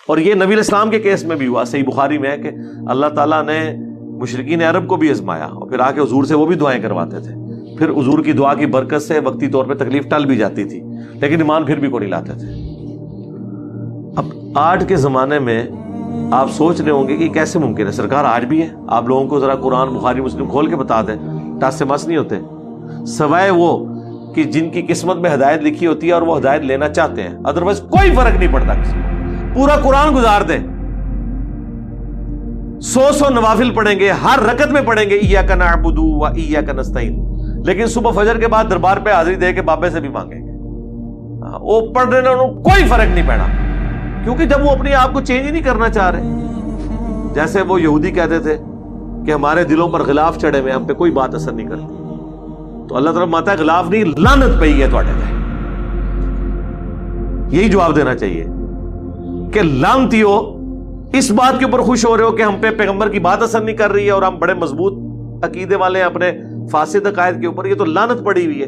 اور یہ نبی علیہ السلام کے کیس میں بھی ہوا، صحیح بخاری میں ہے کہ اللہ تعالیٰ نے مشرکین عرب کو بھی آزمایا اور پھر آ کے حضور سے وہ بھی دعائیں کرواتے تھے، پھر حضور کی دعا کی برکت سے وقتی طور پہ تکلیف ٹل بھی جاتی تھی، لیکن ایمان پھر بھی کو نہیں لاتے تھے۔ اب آج کے زمانے میں آپ سوچ رہے ہوں گے کہ کیسے ممکن ہے؟ سرکار آج بھی ہے، آپ لوگوں کو ذرا قرآن بخاری مسلم کھول کے بتا دیں، ٹاس سے مس نہیں ہوتے، سوائے وہ کہ جن کی قسمت میں ہدایت لکھی ہوتی ہے اور وہ ہدایت لینا چاہتے ہیں، ادروائز کوئی فرق نہیں پڑتا کسی کو۔ پورا قرآن گزار دیں، 100 نوافل پڑھیں گے، ہر رکعت میں پڑھیں گے ایاک نعبد و ایاک نستعین، لیکن صبح فجر کے بعد دربار پہ حاضری دے کے بابے سے بھی مانگیں گے، وہ پڑھ رہے ہیں، کوئی فرق نہیں پڑا، کیونکہ جب وہ اپنے آپ کو چینج ہی نہیں کرنا چاہ رہے۔ جیسے وہ یہودی کہتے تھے کہ ہمارے دلوں پر غلاف چڑھے ہوئے، ہم پہ کوئی بات اثر نہیں کرتی، تو اللہ تعالیٰ ماتا ہے غلاف نہیں، لعنت پئی ہے تواڈے تے۔ یہی جواب دینا چاہیے کہ لعنتیو، اس بات کے اوپر خوش ہو رہے ہو کہ ہم پہ پیغمبر کی بات اثر نہیں کر رہی ہے اور ہم بڑے مضبوط عقیدے والے ہیں اپنے فاسد عقائد کے اوپر، یہ تو لعنت پڑی ہوئی ہے۔